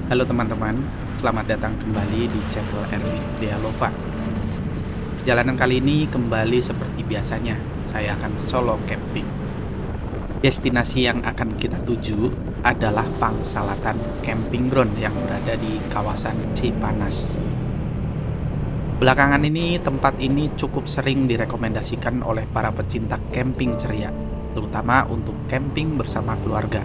Halo teman-teman, selamat datang kembali di channel Erwin Dealova. Perjalanan kali ini kembali seperti biasanya, saya akan solo camping. Destinasi yang akan kita tuju adalah Pangsalatan Camping Ground yang berada di kawasan Cipanas. Belakangan ini, tempat ini cukup sering direkomendasikan oleh para pecinta camping ceria, terutama untuk camping bersama keluarga.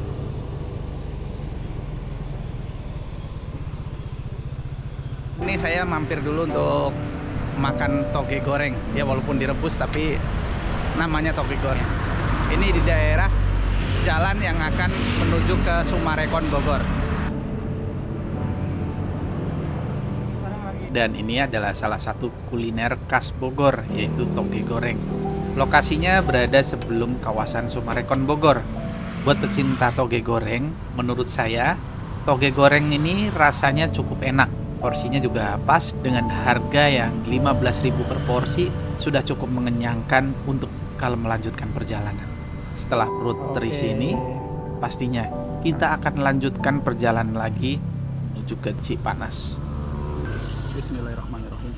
Ini saya mampir dulu untuk makan toge goreng. Ya walaupun direbus tapi namanya toge goreng. Ini di daerah jalan yang akan menuju ke Sumarekon Bogor. Dan ini adalah salah satu kuliner khas Bogor, yaitu toge goreng. Lokasinya berada sebelum kawasan Sumarekon Bogor. Buat pecinta toge goreng, menurut saya toge goreng ini rasanya cukup enak. Porsinya juga pas dengan harga yang 15.000 per porsi sudah cukup mengenyangkan untuk kalau melanjutkan perjalanan. Setelah perut terisi ini, pastinya kita akan lanjutkan perjalanan lagi menuju ke Cipanas. Bismillahirrahmanirrahim.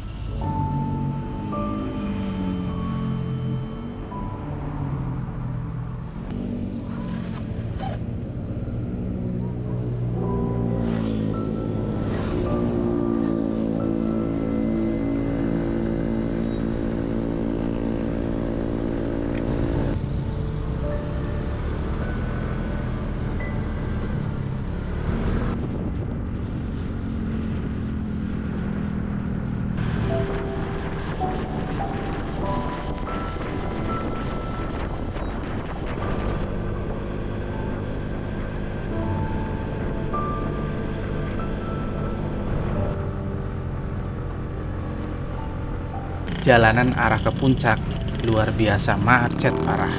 Jalanan arah ke puncak luar biasa macet parah.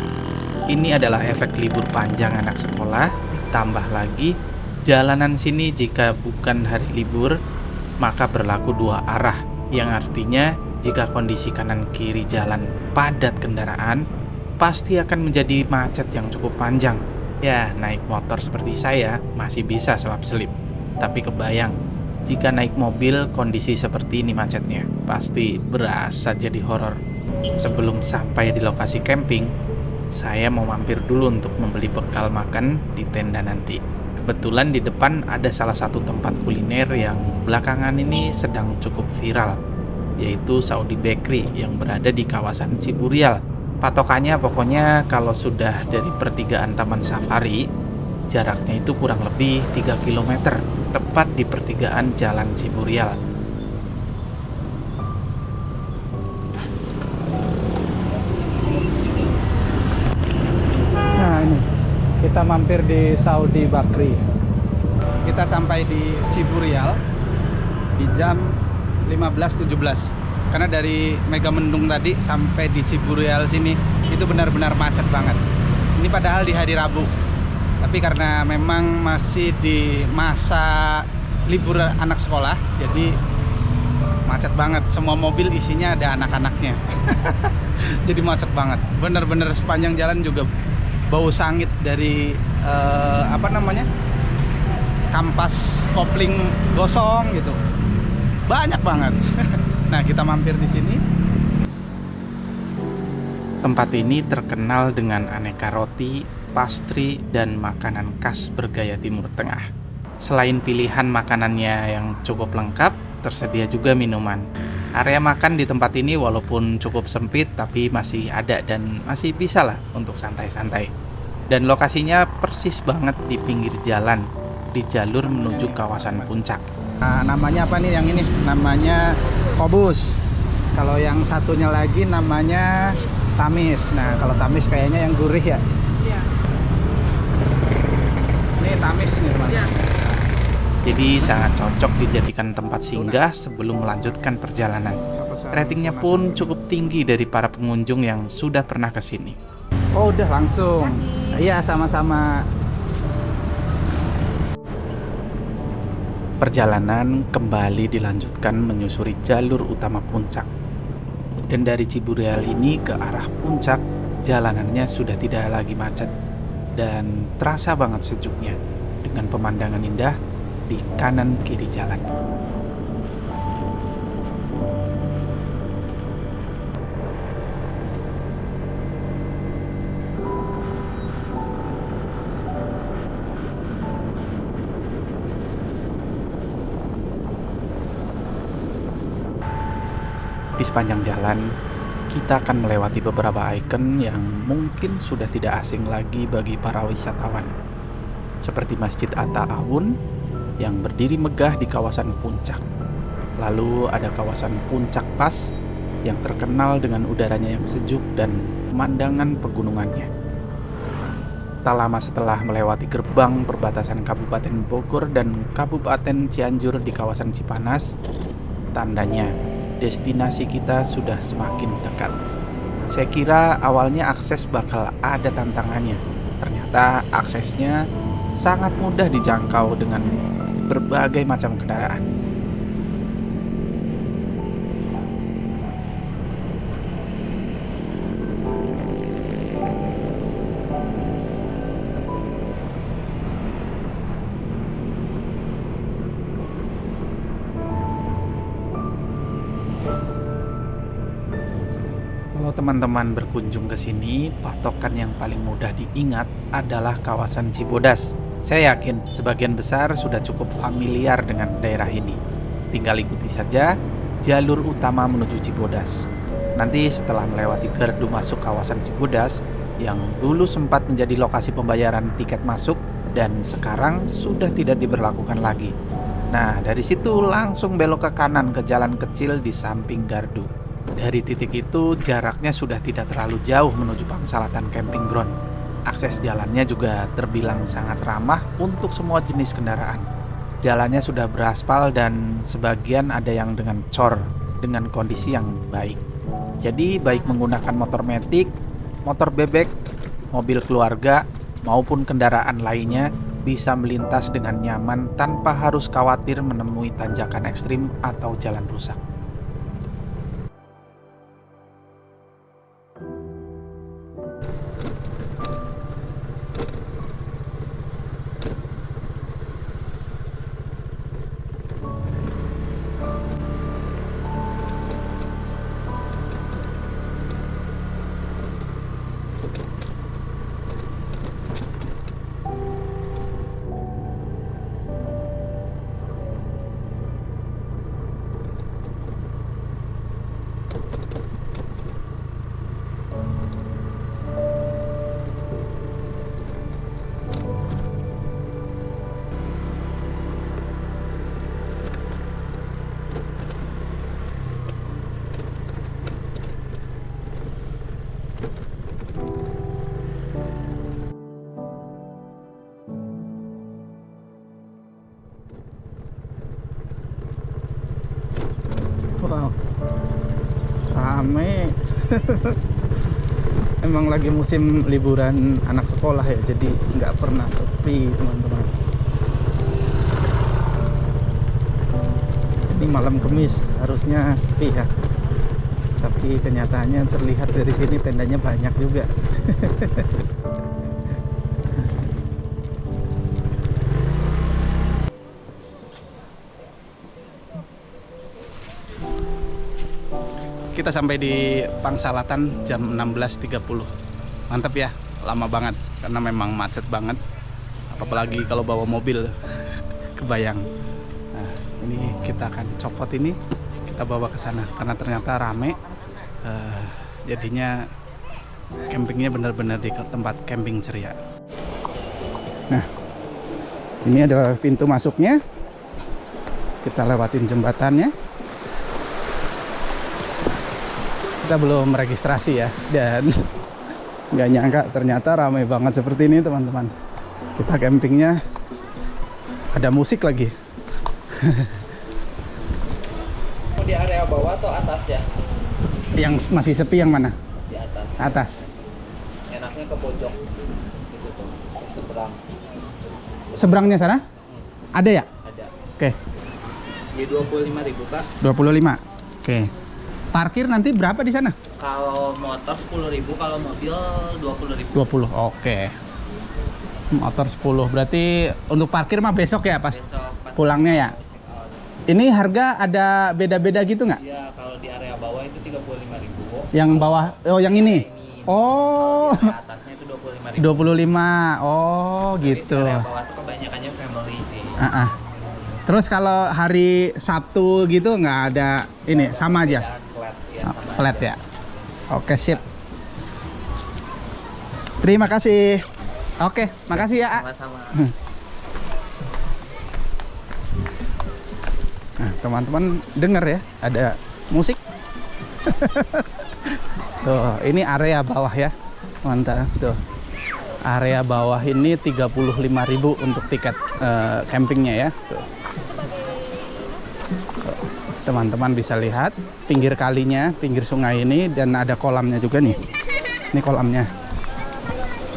Ini adalah efek libur panjang anak sekolah, ditambah lagi jalanan sini jika bukan hari libur maka berlaku dua arah, yang artinya jika kondisi kanan kiri jalan padat kendaraan pasti akan menjadi macet yang cukup panjang. Ya, naik motor seperti saya masih bisa selap-selip, tapi kebayang jika naik mobil kondisi seperti ini macetnya, pasti berasa jadi horor. Sebelum sampai di lokasi camping, saya mau mampir dulu untuk membeli bekal makan di tenda nanti. Kebetulan di depan ada salah satu tempat kuliner yang belakangan ini sedang cukup viral, yaitu Saudi Bakery yang berada di kawasan Ciburial. Patokannya pokoknya kalau sudah dari pertigaan Taman Safari, jaraknya itu kurang lebih 3 km, tepat di pertigaan Jalan Ciburial. Nah ini, kita mampir di Saudi Bakery. Kita sampai di Ciburial di jam 15.17. Karena dari Megamendung tadi sampai di Ciburial sini itu benar-benar macet banget. Ini padahal di hari Rabu. Tapi karena memang masih di masa libur anak sekolah, jadi macet banget. Semua mobil isinya ada anak-anaknya. Jadi macet banget. Bener-bener sepanjang jalan juga bau sangit dari kampas kopling gosong gitu. Banyak banget. Nah, kita mampir di sini. Tempat ini terkenal dengan aneka roti, pastry, dan makanan khas bergaya Timur Tengah. Selain pilihan makanannya yang cukup lengkap, tersedia juga minuman. Area makan di tempat ini walaupun cukup sempit, tapi masih ada dan masih bisa lah untuk santai-santai. Dan lokasinya persis banget di pinggir jalan, di jalur menuju kawasan puncak. Nah, namanya apa nih yang ini? Namanya Kobus. Kalau yang satunya lagi namanya Tamis. Nah, kalau Tamis kayaknya yang gurih ya. Iya. Ini Tamis nih, teman. Iya. Jadi sangat cocok dijadikan tempat singgah sebelum melanjutkan perjalanan. Ratingnya pun cukup tinggi dari para pengunjung yang sudah pernah ke sini. Oh, udah langsung. Iya, sama-sama. Perjalanan kembali dilanjutkan menyusuri jalur utama puncak. Dan dari Ciburial ini ke arah puncak, jalanannya sudah tidak lagi macet dan terasa banget sejuknya dengan pemandangan indah di kanan kiri jalan. Di sepanjang jalan, kita akan melewati beberapa ikon yang mungkin sudah tidak asing lagi bagi para wisatawan. Seperti Masjid At-Ta'awun yang berdiri megah di kawasan puncak. Lalu ada kawasan Puncak Pas yang terkenal dengan udaranya yang sejuk dan pemandangan pegunungannya. Tak lama setelah melewati gerbang perbatasan Kabupaten Bogor dan Kabupaten Cianjur di kawasan Cipanas, tandanya destinasi kita sudah semakin dekat. Saya kira awalnya akses bakal ada tantangannya. Ternyata aksesnya sangat mudah dijangkau dengan berbagai macam kendaraan. Kalau teman-teman berkunjung ke sini, patokan yang paling mudah diingat adalah kawasan Cibodas. Saya yakin sebagian besar sudah cukup familiar dengan daerah ini. Tinggal ikuti saja jalur utama menuju Cibodas. Nanti setelah melewati gardu masuk kawasan Cibodas, yang dulu sempat menjadi lokasi pembayaran tiket masuk dan sekarang sudah tidak diberlakukan lagi. Nah, dari situ langsung belok ke kanan ke jalan kecil di samping gardu. Dari titik itu jaraknya sudah tidak terlalu jauh menuju Pangsalatan Camping Ground. Akses jalannya juga terbilang sangat ramah untuk semua jenis kendaraan. Jalannya sudah beraspal dan sebagian ada yang dengan cor dengan kondisi yang baik. Jadi baik menggunakan motor metik, motor bebek, mobil keluarga maupun kendaraan lainnya bisa melintas dengan nyaman tanpa harus khawatir menemui tanjakan ekstrim atau jalan rusak. Wow, rame. Emang lagi musim liburan anak sekolah ya, jadi nggak pernah sepi teman-teman. Ini malam Kamis harusnya sepi ya, tapi kenyataannya terlihat dari sini tendanya banyak juga. Kita sampai di Pangsalatan jam 16.30. Mantap ya, lama banget karena memang macet banget. Apalagi kalau bawa mobil, kebayang. Nah, ini kita akan copot ini, kita bawa ke sana karena ternyata rame. Jadinya campingnya benar-benar di tempat camping ceria. Nah, ini adalah pintu masuknya. Kita lewatin jembatannya. Kita belum registrasi ya, dan nggak nyangka ternyata ramai banget seperti ini teman-teman. Kita campingnya ada musik lagi. Di area bawah atau atas ya? Yang masih sepi yang mana? Di atas. Atas. Enaknya ke pojok gitu tuh, ke seberang. Seberangnya sana? Ada ya? Ada. Oke. Di 25.000 Kak. 25. Oke. Parkir nanti berapa di sana? Kalau motor 10.000, kalau mobil 20.000. 20. Oke. Motor 10. Berarti untuk parkir mah besok ya pas? Besok pas Pulangnya ya. check out. Ini harga ada beda-beda gitu nggak? Iya, kalau di area bawah itu 35.000. Yang bawah, oh yang ini. Oh, Kalau di area atasnya itu 25.000. 25. Oh, gitu. Di area bawah itu kebanyakannya family sih. Terus kalau hari Sabtu gitu nggak ada ini, sama aja. Flat ya, Oh, sama flat aja. ya. Oke, sip. Terima kasih. Oke, makasih ya. Sama-sama. Nah, teman-teman dengar ya, ada musik. Tuh, ini area bawah ya. Mantap tuh. Area bawah ini 35.000 untuk tiket campingnya ya. Tuh. Teman-teman bisa lihat pinggir kalinya, pinggir sungai ini, dan ada kolamnya juga nih. Ini kolamnya.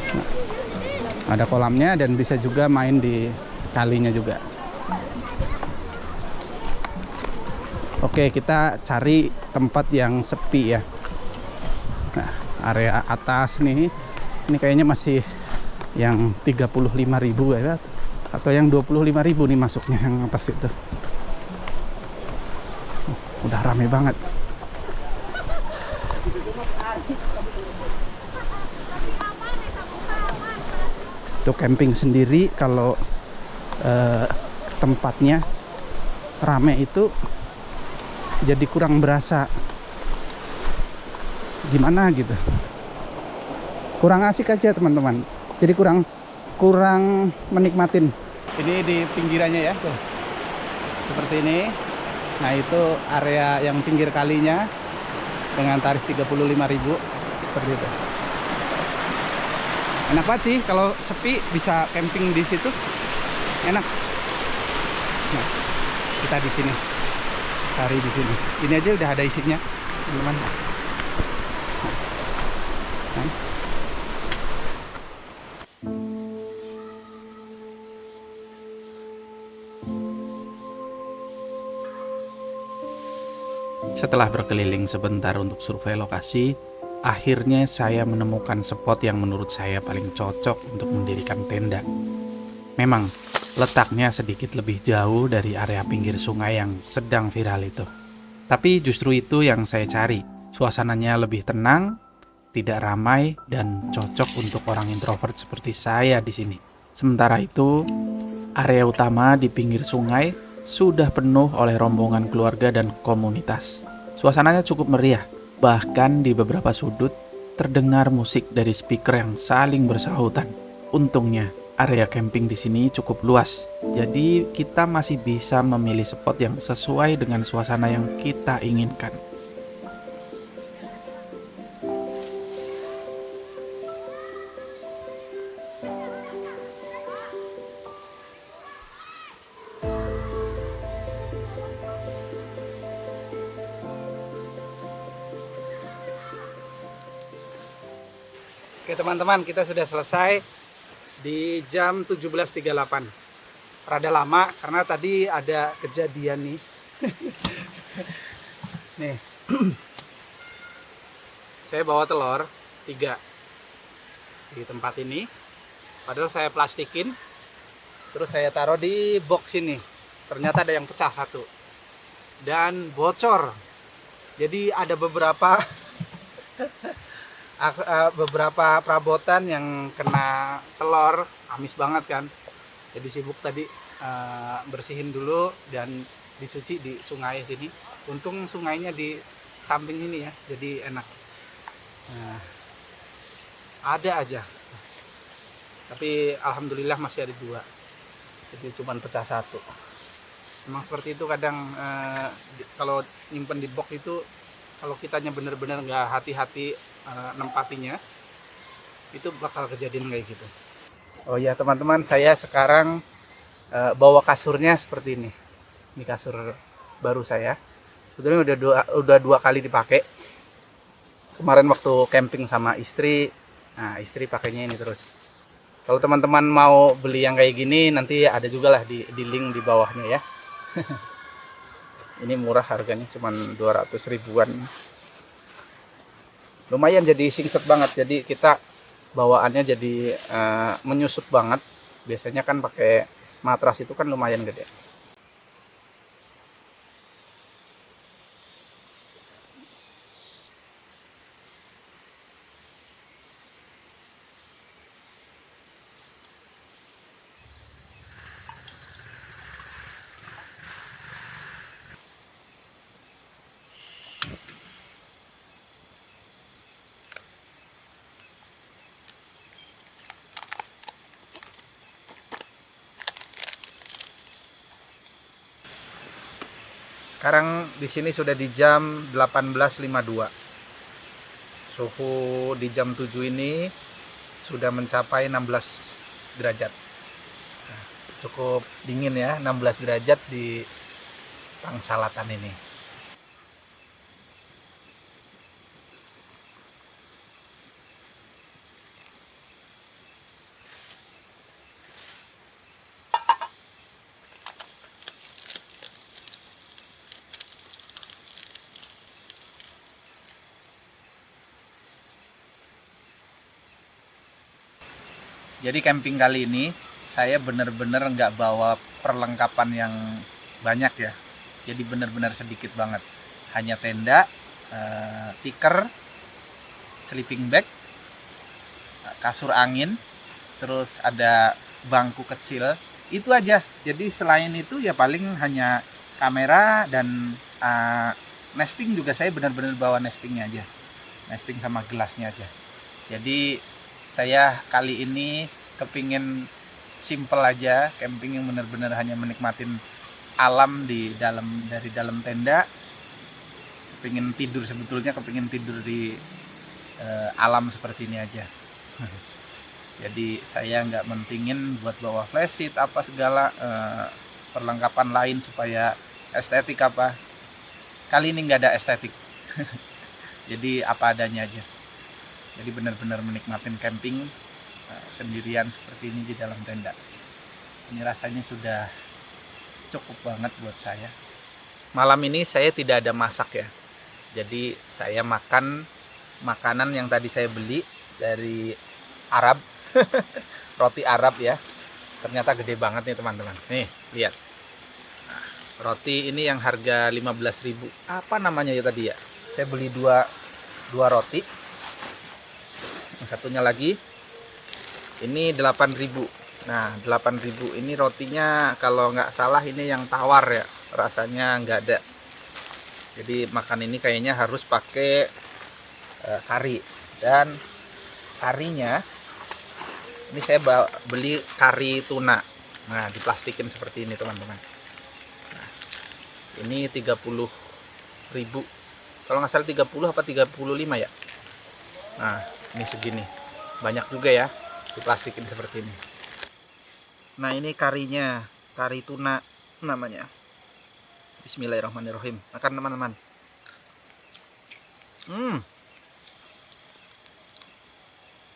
Nah, ada kolamnya dan bisa juga main di kalinya juga. Oke, kita cari tempat yang sepi ya. Nah, area atas nih, ini kayaknya masih yang 35.000 ya, atau yang 25.000 nih masuknya yang atas itu. Udah rame banget. Itu camping sendiri kalau tempatnya rame itu jadi kurang berasa gimana gitu. Kurang asik aja teman-teman. Jadi kurang menikmatin. Ini di pinggirannya ya tuh. Seperti ini. Nah, itu area yang pinggir kalinya dengan tarif 35.000 seperti itu. Enak banget sih kalau sepi bisa camping di situ. Enak. Nah, kita di sini. Cari di sini. Ini aja udah ada isinya, teman-teman. Nah. Setelah berkeliling sebentar untuk survei lokasi, akhirnya saya menemukan spot yang menurut saya paling cocok untuk mendirikan tenda. Memang, letaknya sedikit lebih jauh dari area pinggir sungai yang sedang viral itu. Tapi justru itu yang saya cari. Suasananya lebih tenang, tidak ramai, dan cocok untuk orang introvert seperti saya di sini. Sementara itu, area utama di pinggir sungai sudah penuh oleh rombongan keluarga dan komunitas. Suasananya cukup meriah, bahkan di beberapa sudut terdengar musik dari speaker yang saling bersahutan. Untungnya, area camping di sini cukup luas, jadi kita masih bisa memilih spot yang sesuai dengan suasana yang kita inginkan. Oke teman-teman, kita sudah selesai di jam 17.38. Rada lama karena tadi ada kejadian nih. Nih. Saya bawa telur 3 di tempat ini. Padahal saya plastikin. Terus saya taruh di box ini. Ternyata ada yang pecah 1. Dan bocor. Jadi ada beberapa perabotan yang kena telur, amis banget kan. Jadi sibuk tadi bersihin dulu dan dicuci di sungai sini. Untung sungainya di samping ini ya, jadi enak. Nah, ada aja. Tapi alhamdulillah masih ada 2. Jadi cuma pecah 1. Memang seperti itu kadang kalau nyimpen di box itu, kalau kitanya bener-bener nggak hati-hati nempatinya, itu bakal kejadian kayak gitu. Oh ya teman-teman, saya sekarang bawa kasurnya seperti ini. Ini kasur baru saya. Sebetulnya udah 2 kali dipakai. Kemarin waktu camping sama istri, nah istri pakainya ini terus. Kalau teman-teman mau beli yang kayak gini, nanti ada juga lah di link di bawahnya ya. Ini murah harganya, cuman 200 ribuan. Lumayan jadi singset banget, jadi kita bawaannya jadi menyusut banget. Biasanya kan pakai matras itu kan lumayan gede. Sekarang di sini sudah di jam 18.52. Suhu di jam 7 ini sudah mencapai 16 derajat. Nah, cukup dingin ya, 16 derajat di Tangsalatan ini. Jadi camping kali ini saya bener-bener nggak bawa perlengkapan yang banyak ya. Jadi bener-bener sedikit banget. Hanya tenda, tikar, sleeping bag, kasur angin, terus ada bangku kecil. Itu aja. Jadi selain itu ya paling hanya kamera dan nesting juga saya benar-benar bawa nestingnya aja. Nesting sama gelasnya aja. Jadi saya kali ini kepingin simple aja, camping yang benar-benar hanya menikmatin alam dari dalam tenda. Kepingin tidur, sebetulnya kepingin tidur di alam seperti ini aja. Jadi saya nggak mentingin buat bawa flashlight apa segala perlengkapan lain supaya estetik apa. Kali ini nggak ada estetik. Jadi apa adanya aja. Jadi benar-benar menikmatin camping sendirian seperti ini di dalam tenda. Ini rasanya sudah cukup banget buat saya. Malam ini saya tidak ada masak ya. Jadi saya makan makanan yang tadi saya beli dari Arab. Roti Arab ya. Ternyata gede banget nih teman-teman. Nih, lihat. Nah, roti ini yang harga 15.000. Apa namanya ya tadi ya? Saya beli dua roti. Yang satunya lagi ini 8.000. Nah 8.000 ini rotinya kalau nggak salah ini yang tawar ya, rasanya nggak ada. Jadi makan ini kayaknya harus pakai kari, dan karinya ini saya beli kari tuna. Nah diplastikin seperti ini teman-teman. Nah, ini 30.000 kalau nggak salah, 30 apa 35 ya. Nah ini segini, banyak juga ya, diplastikin seperti ini. Nah ini karinya, kari tuna namanya. Bismillahirrahmanirrahim. Makan teman-teman.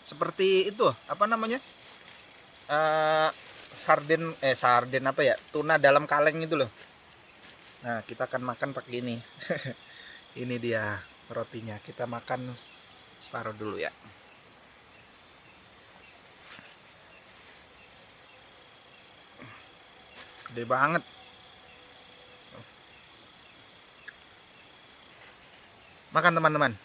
Seperti itu, apa namanya, sarden apa ya, tuna dalam kaleng itu loh. Nah kita akan makan pakai ini. Ini dia rotinya, kita makan separuh dulu ya. Gede banget. Makan teman-teman.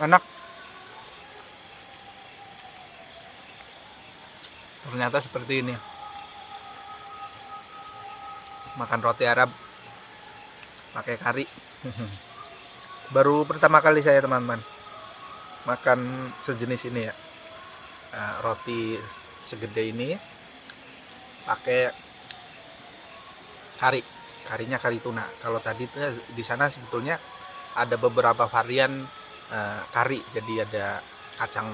Enak. Ternyata seperti ini. Makan roti Arab pakai kari. Baru pertama kali saya teman-teman makan sejenis ini ya. Roti segede ini pakai karinya kari tuna. Kalau tadi di sana sebetulnya ada beberapa varian kari. Jadi ada kacang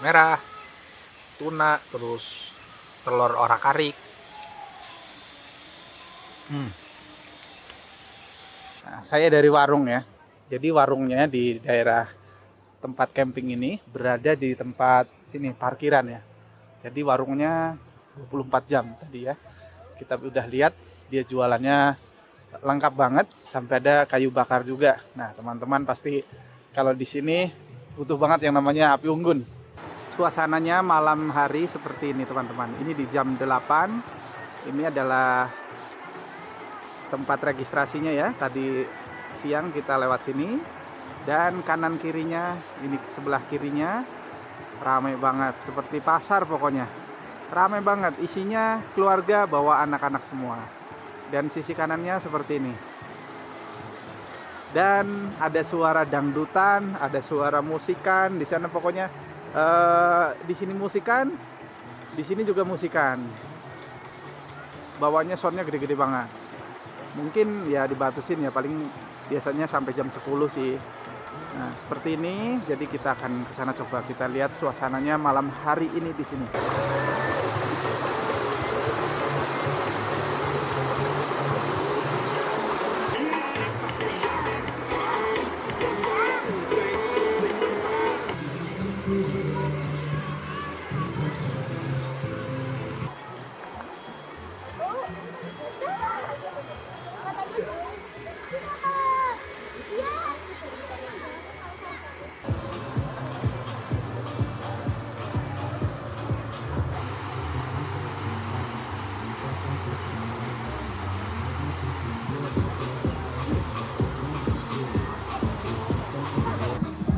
merah, tuna, terus telur orak-arik. Nah, saya dari warung ya. Jadi warungnya di daerah tempat camping ini berada di tempat sini parkiran ya. Jadi warungnya 24 jam tadi ya. Kita udah lihat dia jualannya lengkap banget, sampai ada kayu bakar juga. Nah, teman-teman pasti kalau di sini butuh banget yang namanya api unggun. Suasananya malam hari seperti ini teman-teman. Ini di jam 8. Ini adalah tempat registrasinya ya. Tadi siang kita lewat sini, dan kanan kirinya, ini sebelah kirinya ramai banget, seperti pasar pokoknya. Ramai banget, isinya keluarga bawa anak-anak semua. Dan sisi kanannya seperti ini. Dan ada suara dangdutan, ada suara musikan di sana pokoknya. Di sini musikan, di sini juga musikan. Bawahnya soundnya gede-gede banget. Mungkin ya dibatasin ya, paling biasanya sampai jam 10 sih. Nah, seperti ini. Jadi kita akan ke sana, coba kita lihat suasananya malam hari ini di sini.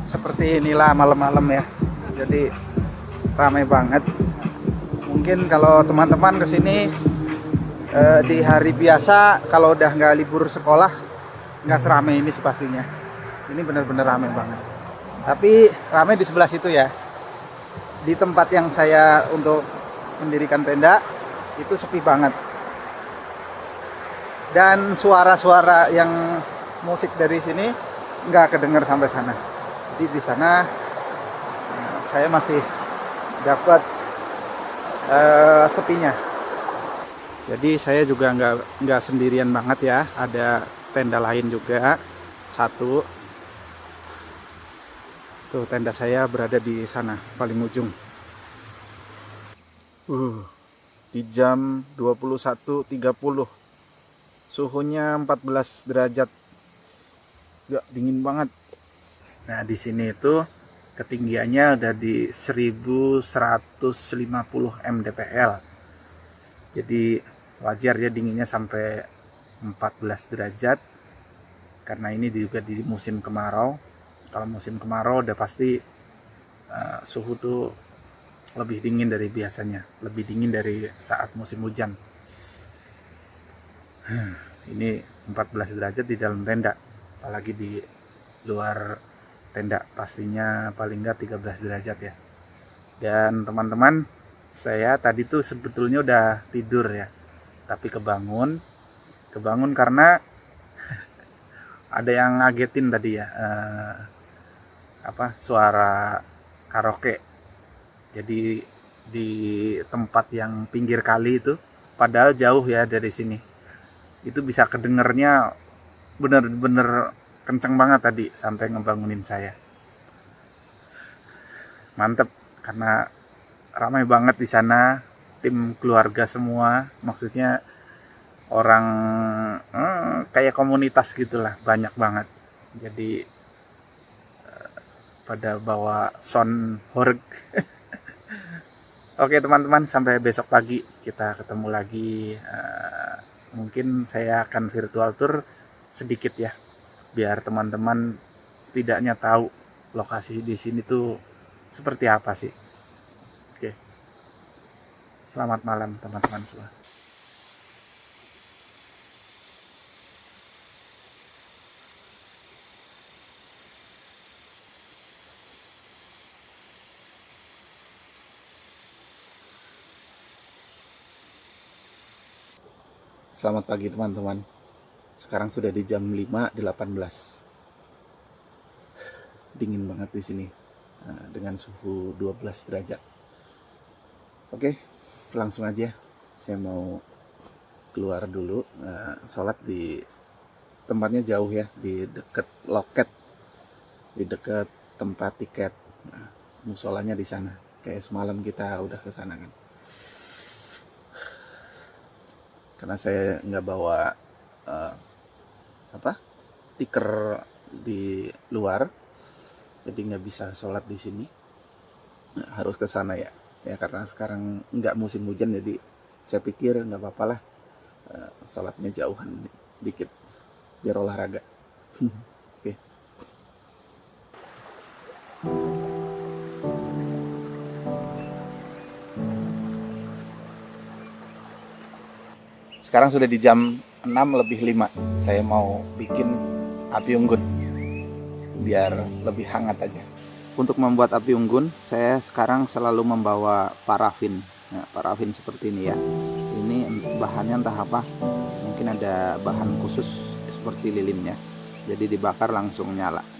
Seperti inilah malam-malam ya. Jadi ramai banget. Mungkin kalau teman-teman kesini di hari biasa, kalau udah nggak libur sekolah, nggak seramai ini pastinya. Ini benar-benar ramai banget. Tapi ramai di sebelah situ ya. Di tempat yang saya untuk mendirikan tenda itu sepi banget. Dan suara-suara yang musik dari sini nggak kedengar sampai sana. Jadi di sana saya masih dapat sepinya. Jadi saya juga nggak sendirian banget ya. Ada tenda lain juga, satu. Tuh tenda saya berada di sana paling ujung. Di jam 21.30. Suhunya 14 derajat. Ya, dingin banget. Nah, di sini itu ketinggiannya udah di 1150 mdpl. Jadi wajar ya dinginnya sampai 14 derajat. Karena ini juga di musim kemarau. Kalau musim kemarau udah pasti suhu tuh lebih dingin dari biasanya, lebih dingin dari saat musim hujan. Ini 14 derajat di dalam tenda, apalagi di luar tenda pastinya paling nggak 13 derajat ya. Dan teman-teman, saya tadi tuh sebetulnya udah tidur ya, tapi kebangun karena ada yang ngagetin tadi ya, suara karaoke. Jadi di tempat yang pinggir kali itu, padahal jauh ya dari sini, itu bisa kedengernya bener-bener kenceng banget tadi sampai ngebangunin saya. Mantep, karena ramai banget di sana, tim keluarga semua, maksudnya orang kayak komunitas gitulah, banyak banget. Jadi pada bawa sound horeg. Oke teman-teman, sampai besok pagi kita ketemu lagi. Mungkin saya akan virtual tour sedikit ya, biar teman-teman setidaknya tahu lokasi di sini tuh seperti apa sih. Oke, selamat malam teman-teman semua. Selamat pagi teman-teman. Sekarang sudah di jam 5.18. Dingin banget di sini. Dengan suhu 12 derajat. Oke, langsung aja. Saya mau keluar dulu, sholat di tempatnya jauh ya, di dekat loket, di dekat tempat tiket. Musolanya di sana. Kayak semalam kita udah ke sana kan. Karena saya nggak bawa tiker di luar, jadi nggak bisa sholat di sini. Harus ke sana ya. Ya karena sekarang nggak musim hujan, jadi saya pikir nggak apa-apa lah, sholatnya jauhan dikit biar olahraga. Oke. Sekarang sudah di jam 6:05. Saya mau bikin api unggun biar lebih hangat aja. Untuk membuat api unggun, saya sekarang selalu membawa parafin. Nah, parafin seperti ini ya. Ini bahannya entah apa, mungkin ada bahan khusus seperti lilinnya. Jadi dibakar langsung nyala.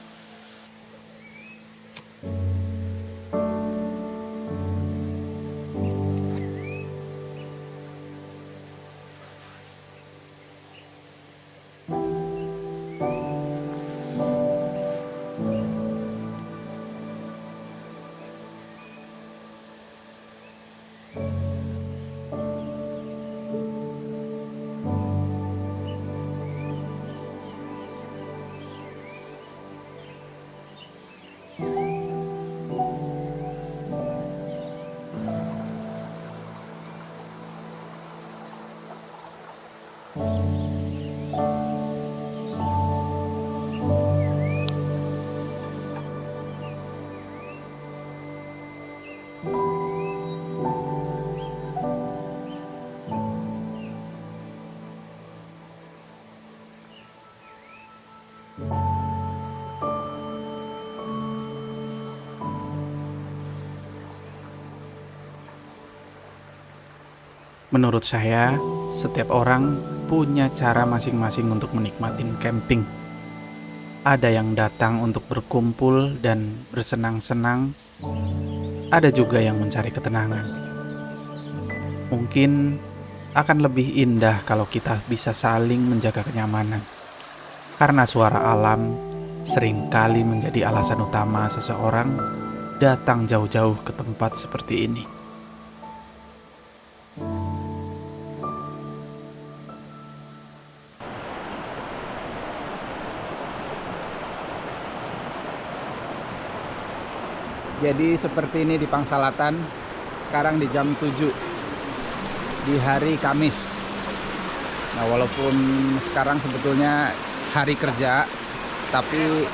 Menurut saya, setiap orang punya cara masing-masing untuk menikmati camping. Ada yang datang untuk berkumpul dan bersenang-senang, ada juga yang mencari ketenangan. Mungkin akan lebih indah kalau kita bisa saling menjaga kenyamanan. Karena suara alam seringkali menjadi alasan utama seseorang datang jauh-jauh ke tempat seperti ini. Jadi seperti ini di Pangsalatan, sekarang di jam 7 di hari Kamis. Nah, walaupun sekarang sebetulnya hari kerja, tapi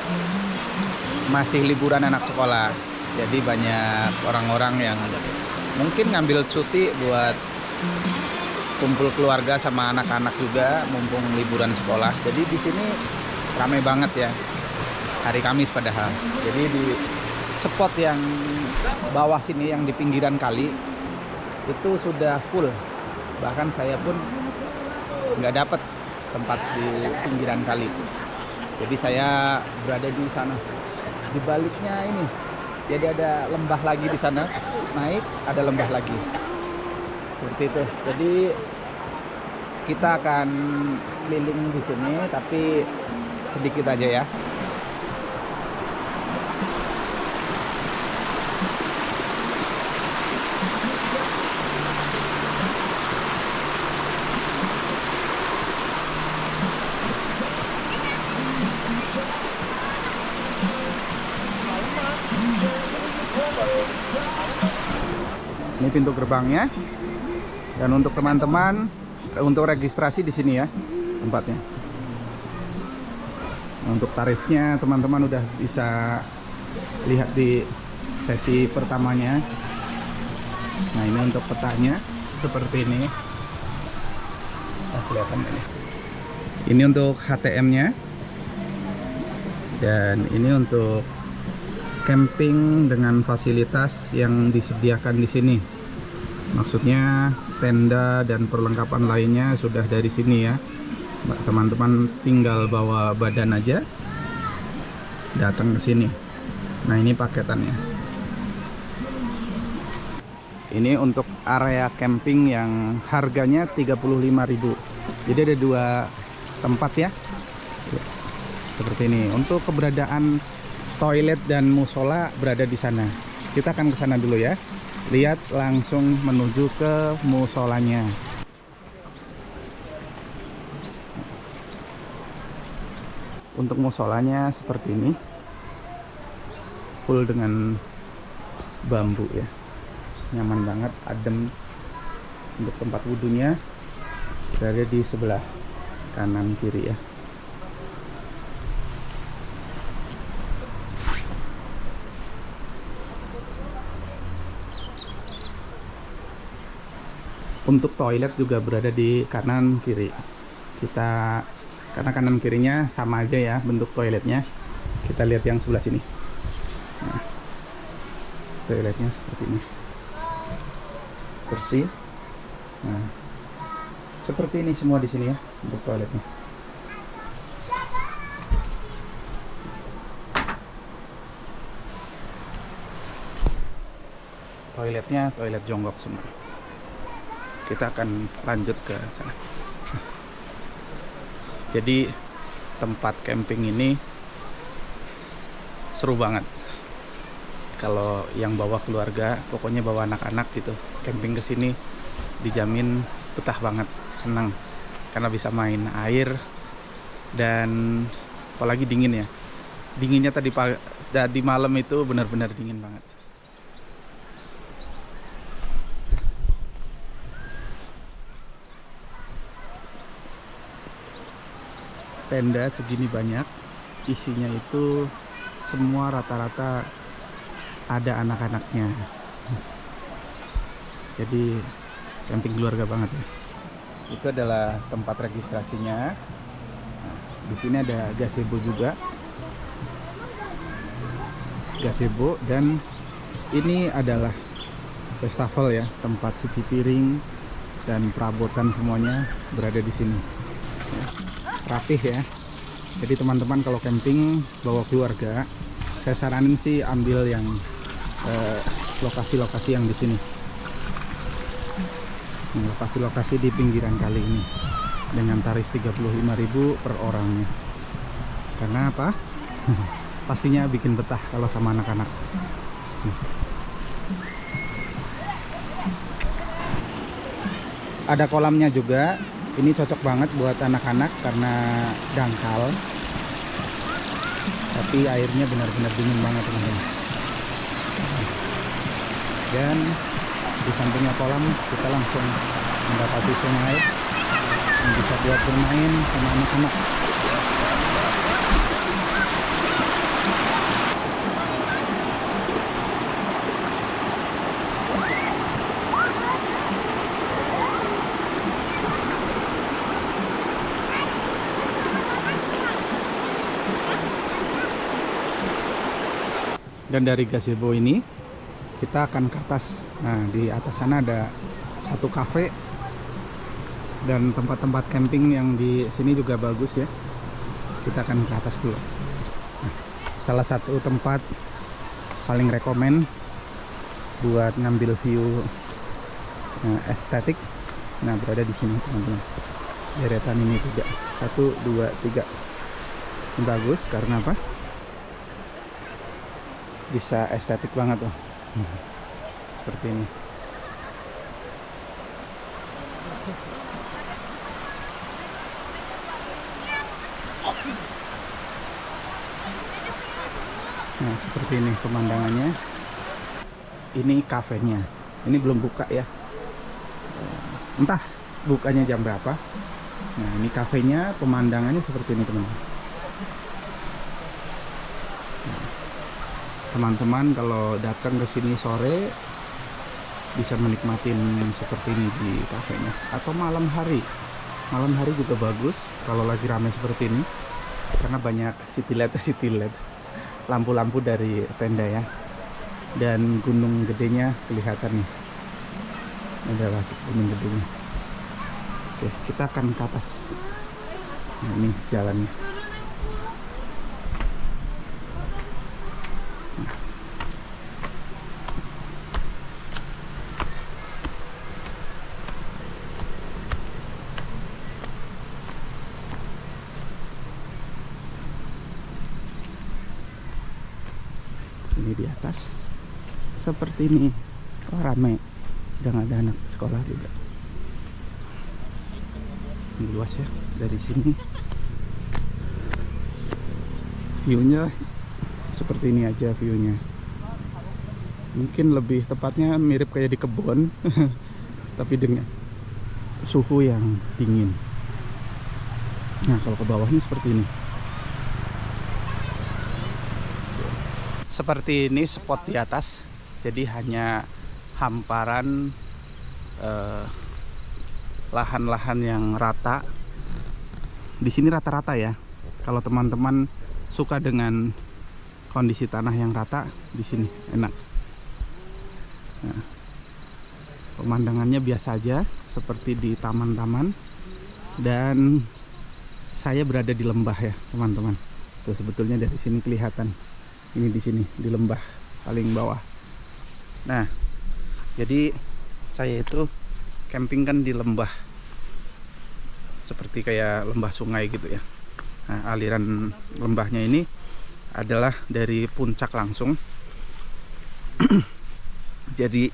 masih liburan anak sekolah. Jadi banyak orang-orang yang mungkin ngambil cuti buat kumpul keluarga sama anak-anak juga, mumpung liburan sekolah. Jadi di sini ramai banget ya, hari Kamis padahal. Jadi di spot yang bawah sini yang di pinggiran kali itu sudah full, bahkan saya pun nggak dapat tempat di pinggiran kali. Jadi saya berada di sana, di baliknya ini. Jadi ada lembah lagi di sana, naik ada lembah lagi seperti itu. Jadi kita akan keliling di sini tapi sedikit aja ya. Ini pintu gerbangnya. Dan untuk teman-teman, untuk registrasi di sini ya tempatnya. Untuk tarifnya teman-teman udah bisa lihat di sesi pertamanya. Nah, ini untuk petanya seperti ini. Nah, kelihatan ini. Ini untuk HTM-nya. Dan ini untuk camping dengan fasilitas yang disediakan di sini. Maksudnya tenda dan perlengkapan lainnya sudah dari sini ya. Teman-teman tinggal bawa badan aja, datang ke sini. Nah, ini paketannya. Ini untuk area camping yang harganya 35.000. Jadi ada 2 tempat ya. Seperti ini. Untuk keberadaan toilet dan musola berada di sana. Kita akan ke sana dulu ya. Lihat langsung menuju ke musolanya. Untuk musolanya seperti ini. Full dengan bambu ya. Nyaman banget, adem. Untuk tempat wudhunya berada di sebelah kanan kiri ya. Untuk toilet juga berada di kanan kiri. Kita karena kanan kirinya sama aja ya bentuk toiletnya. Kita lihat yang sebelah sini. Nah, toiletnya seperti ini, bersih. Nah, seperti ini semua di sini ya untuk toiletnya. Toiletnya toilet jongkok semua. Kita akan lanjut ke sana. Jadi tempat camping ini seru banget. Kalau yang bawa keluarga, pokoknya bawa anak-anak gitu, camping ke sini dijamin betah banget, senang karena bisa main air dan apalagi dingin ya. Dinginnya tadi malam itu benar-benar dingin banget. Tenda segini banyak, isinya itu semua rata-rata ada anak-anaknya. Jadi camping keluarga banget ya. Itu adalah tempat registrasinya. Nah, di sini ada gazebo juga. Gazebo, dan ini adalah wastafel ya, tempat cuci piring dan perabotan semuanya berada di sini. Ya, rapih ya. Jadi teman-teman kalau camping bawa keluarga, saya saranin sih ambil yang lokasi-lokasi yang di sini. Lokasi-lokasi di pinggiran kali ini dengan tarif 35.000 per orangnya. Karena apa? Pastinya bikin betah kalau sama anak-anak. Ada kolamnya juga. Ini cocok banget buat anak-anak karena dangkal. Tapi airnya benar-benar dingin banget teman-teman. Dan di sampingnya kolam kita langsung mendapati sungai yang bisa buat bermain sama anak-anak. Dan dari gazebo ini kita akan ke atas. Nah, di atas sana ada satu kafe dan tempat-tempat camping yang di sini juga bagus ya. Kita akan ke atas dulu. Nah, salah satu tempat paling rekomen buat ngambil view estetik. Nah, berada di sini teman-teman. Deretan ini 3, 1, 2, 3. Ini bagus karena apa? Bisa estetik banget tuh. Seperti ini. Nah, seperti ini pemandangannya. Ini kafenya. Ini belum buka ya. Entah bukanya jam berapa. Nah, ini kafenya, pemandangannya seperti ini teman-teman. Teman-teman kalau datang ke sini sore bisa menikmatin seperti ini di kafenya, atau malam hari. Malam hari juga bagus kalau lagi ramai seperti ini karena banyak city light, lampu-lampu dari tenda ya. Dan gunung gedenya kelihatan nih. Ini adalah gunung gedenya. Oke, kita akan ke atas. Nah, ini jalannya. Ini di atas seperti ini. Oh, rame, sedang ada anak sekolah juga. Ini luas ya dari sini. Viewnya seperti ini aja viewnya. Mungkin lebih tepatnya mirip kayak di kebun tapi dengan suhu yang dingin. Nah, kalau ke bawah ini seperti ini. Seperti ini spot di atas. Jadi hanya hamparan lahan-lahan yang rata di sini rata-rata ya. Kalau teman-teman suka dengan kondisi tanah yang rata, di sini enak. Nah, pemandangannya biasa aja seperti di taman-taman, dan saya berada di lembah ya teman-teman. Tuh sebetulnya dari sini kelihatan. Ini di sini di lembah paling bawah. Nah, jadi saya itu camping kan di lembah, seperti kayak lembah sungai gitu ya. Nah, aliran lembahnya ini adalah dari puncak langsung. Jadi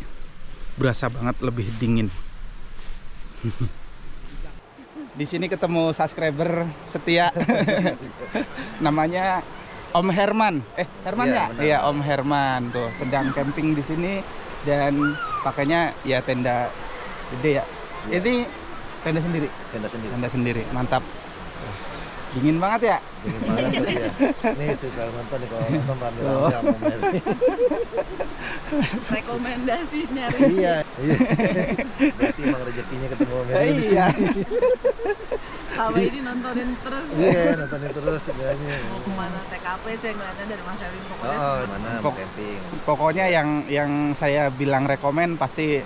berasa banget lebih dingin. Di sini ketemu subscriber setia. Namanya Om Herman. Herman ya? Iya, Om Herman tuh sedang camping di sini dan pakainya ya tenda gede ya. Ini tenda sendiri. Tenda sendiri. Mantap. Dingin banget ya? Dingin banget pasti ya. Nih suka nonton nih, kalau nonton rame-rame sama Mary. Rekomendasi nyari. Iya. Berarti emang rezekinya ketemu Mary di Iya. sini. Sama ini nontonin terus. Iya, nontonin terus sebenarnya. Mau kemana TKP saya ngeliatnya dari Mas Erwin pokoknya Oh, semua. mana Pok- camping. Pokoknya yang saya bilang rekomen pasti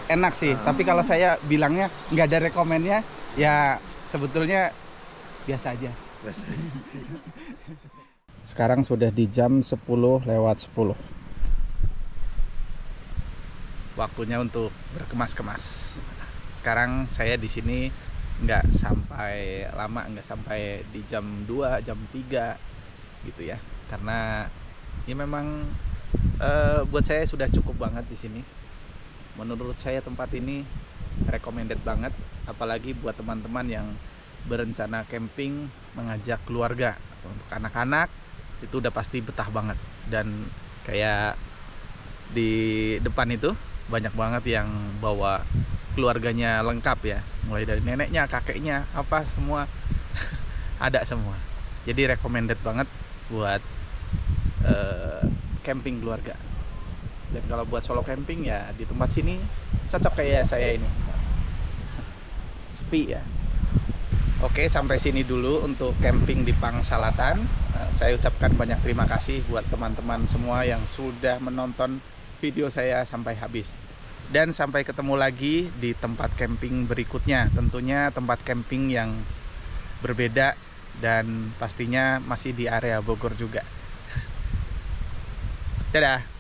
enak sih. Tapi kalau saya bilangnya nggak ada rekomennya, ya sebetulnya biasa aja. Bas. Sekarang sudah di jam 10:10. Waktunya untuk berkemas-kemas. Sekarang saya di sini nggak sampai lama, nggak sampai di jam 2, jam 3 gitu ya. Karena ya memang buat saya sudah cukup banget di sini. Menurut saya tempat ini recommended banget, apalagi buat teman-teman yang berencana camping mengajak keluarga. Untuk anak-anak itu udah pasti betah banget. Dan kayak di depan itu banyak banget yang bawa keluarganya lengkap ya, mulai dari neneknya, kakeknya, apa semua ada semua. Jadi recommended banget buat camping keluarga. Dan kalau buat solo camping ya di tempat sini cocok kayak saya ini. Sepi ya. Oke, sampai sini dulu untuk camping di Pangsalatan. Saya ucapkan banyak terima kasih buat teman-teman semua yang sudah menonton video saya sampai habis. Dan sampai ketemu lagi di tempat camping berikutnya. Tentunya tempat camping yang berbeda dan pastinya masih di area Bogor juga. Dadah.